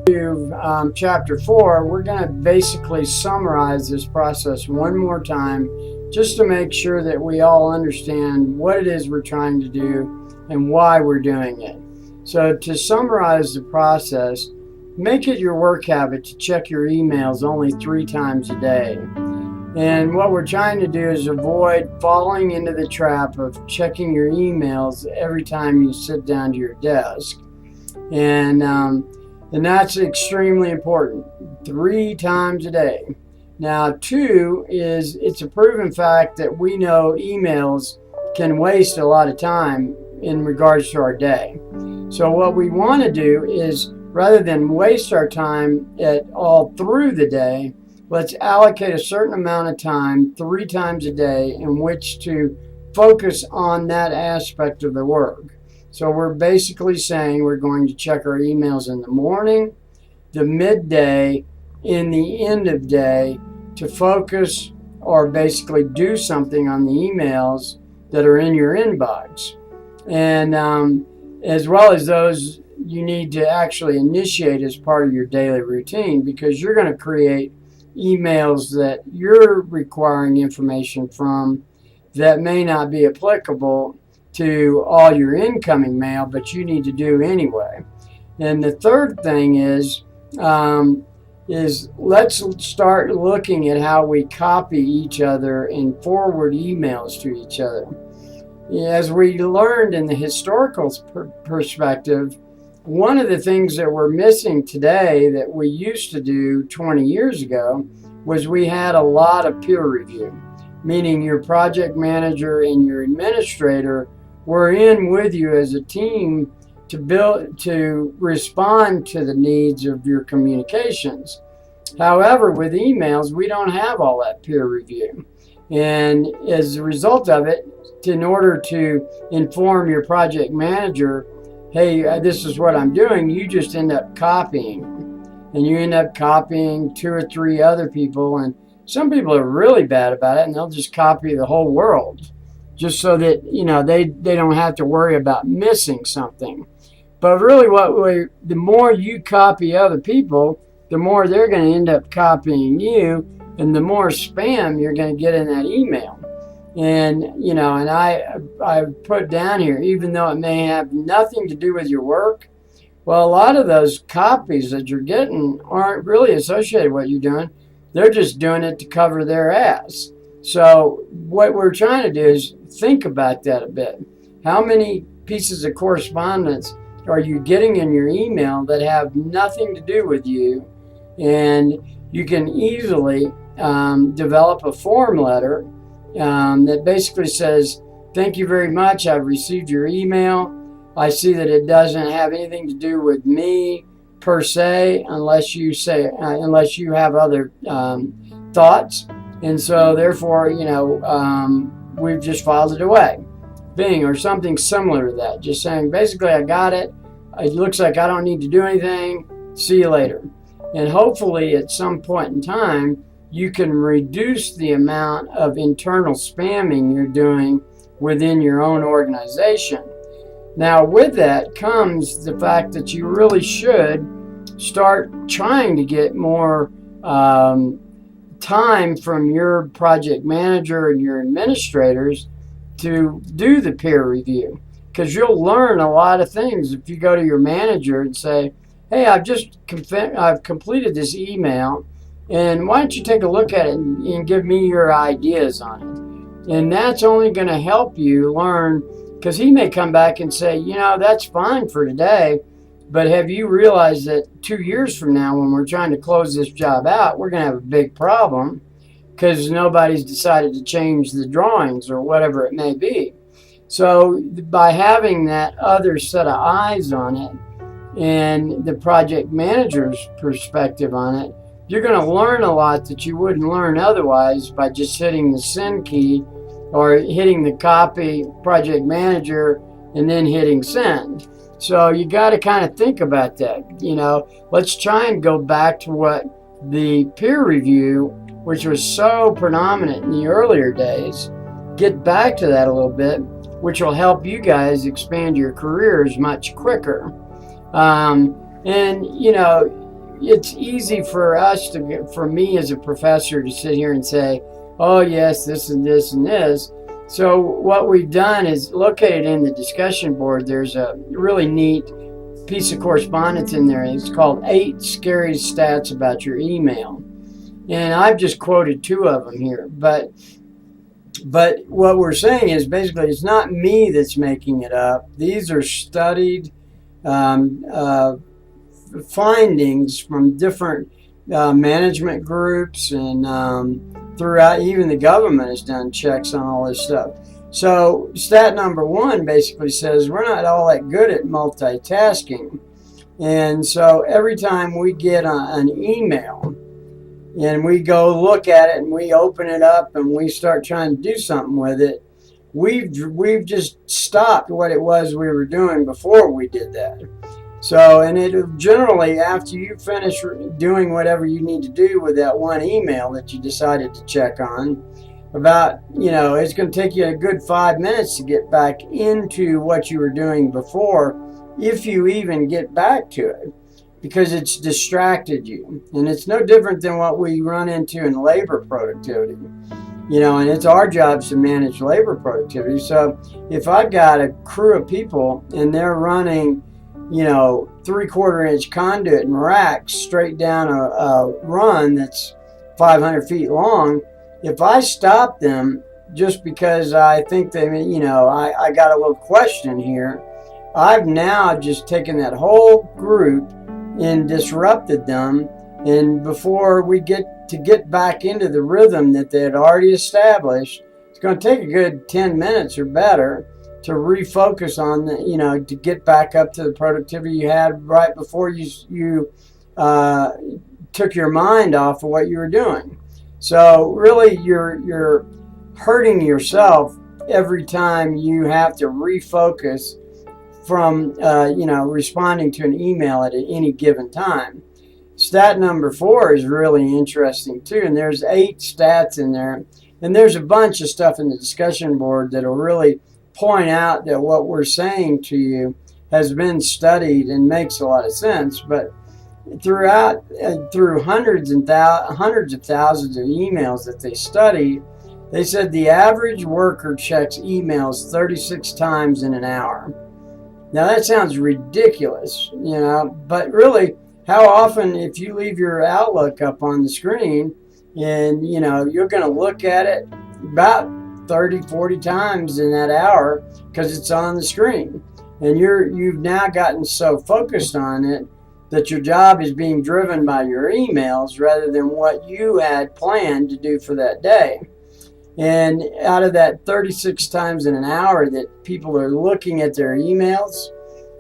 Chapter 4, we're going to basically summarize this process one more time just to make sure that we all understand what it is we're trying to do and why we're doing it. So to summarize the process, make it your work habit to check your emails only 3 times a day. And what we're trying to do is avoid falling into the trap of checking your emails every time you sit down to your desk. And that's extremely important, 3 times a day. Now, 2 is it's a proven fact that we know emails can waste a lot of time in regards to our day. So what we want to do is, rather than waste our time at all through the day, let's allocate a certain amount of time 3 times a day in which to focus on that aspect of the work. So we're basically saying we're going to check our emails in the morning, the midday, in the end of day to focus or basically do something on the emails that are in your inbox. And as well as those you need to actually initiate as part of your daily routine, because you're going to create emails that you're requiring information from that may not be applicable to all your incoming mail, but you need to do anyway. And the third thing is let's start looking at how we copy each other and forward emails to each other. As we learned in the historical perspective, one of the things that we're missing today that we used to do 20 years ago was we had a lot of peer review, meaning your project manager and your administrator were in with you as a team to respond to the needs of your communications. However, with emails, we don't have all that peer review. And as a result of it, in order to inform your project manager, hey, this is what I'm doing, you just end up copying. And you end up copying 2 or 3 other people. And some people are really bad about it, and they'll just copy the whole world just so that, they don't have to worry about missing something. But really, the more you copy other people, the more they're going to end up copying you, and the more spam you're going to get in that email. And, and I put down here, even though it may have nothing to do with your work, well, a lot of those copies that you're getting aren't really associated with what you're doing. They're just doing it to cover their ass. So what we're trying to do is think about that a bit. How many pieces of correspondence are you getting in your email that have nothing to do with you? And you can easily develop a form letter that basically says, thank you very much, I've received your email. I see that it doesn't have anything to do with me per se, unless you have other thoughts. And so therefore, we've just filed it away. Bing, or something similar to that. Just saying, basically, I got it. It looks like I don't need to do anything. See you later. And hopefully at some point in time, you can reduce the amount of internal spamming you're doing within your own organization. Now, with that comes the fact that you really should start trying to get more time from your project manager and your administrators to do the peer review, because you'll learn a lot of things if you go to your manager and say, hey, I've completed this email, and why don't you take a look at it and give me your ideas on it. And that's only going to help you learn, because he may come back and say, that's fine for today, but have you realized that 2 years from now, when we're trying to close this job out, we're going to have a big problem because nobody's decided to change the drawings or whatever it may be. So by having that other set of eyes on it and the project manager's perspective on it, you're going to learn a lot that you wouldn't learn otherwise by just hitting the send key or hitting the copy project manager and then hitting send. So you got to kind of think about that. Let's try and go back to what the peer review, which was so predominant in the earlier days, get back to that a little bit, which will help you guys expand your careers much quicker. And it's easy for for me as a professor to sit here and say, oh yes, this and this and this. So what we've done is located in the discussion board, there's a really neat piece of correspondence in there. It's called 8 Scary Stats About Your Email. And I've just quoted 2 of them here. But what we're saying is basically it's not me that's making it up. These are studied findings from different management groups, and throughout, even the government has done checks on all this stuff. So stat number 1 basically says we're not all that good at multitasking. And so every time we get an email and we go look at it and we open it up and we start trying to do something with it, we've just stopped what it was we were doing before we did that. So, and it generally, after you finish doing whatever you need to do with that one email that you decided to check on, about, it's going to take you a good 5 minutes to get back into what you were doing before, if you even get back to it, because it's distracted you. And it's no different than what we run into in labor productivity. And it's our jobs to manage labor productivity. So if I've got a crew of people and they're running 3/4 inch conduit and racks straight down a run that's 500 feet long, if I stop them just because I think they, I got a little question here, I've now just taken that whole group and disrupted them. And before we get back into the rhythm that they had already established, it's going to take a good 10 minutes or better to refocus on to get back up to the productivity you had right before you took your mind off of what you were doing. So really, you're hurting yourself every time you have to refocus from responding to an email at any given time. Stat number 4 is really interesting too, and there's 8 stats in there, and there's a bunch of stuff in the discussion board that'll really point out that what we're saying to you has been studied and makes a lot of sense. But through hundreds of thousands of emails that they studied, they said the average worker checks emails 36 times in an hour. Now that sounds ridiculous, but really, how often, if you leave your Outlook up on the screen and you're going to look at it about 30-40 times in that hour because it's on the screen, and you've now gotten so focused on it that your job is being driven by your emails rather than what you had planned to do for that day. And out of that 36 times in an hour that people are looking at their emails,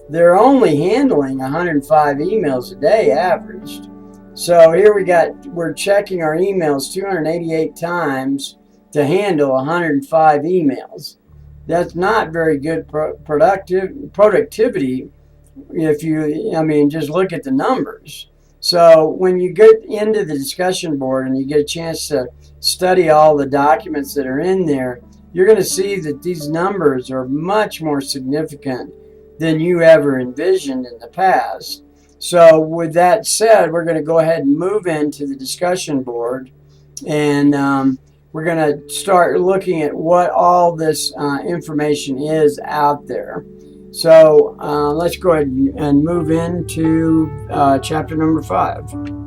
they're only handling 105 emails a day averaged. So here we're checking our emails 288 times to handle 105 emails. That's not very good productivity if you, just look at the numbers. So when you get into the discussion board and you get a chance to study all the documents that are in there, you're going to see that these numbers are much more significant than you ever envisioned in the past. So with that said, we're going to go ahead and move into the discussion board, and we're going to start looking at what all this information is out there. So let's go ahead and move into chapter number 5.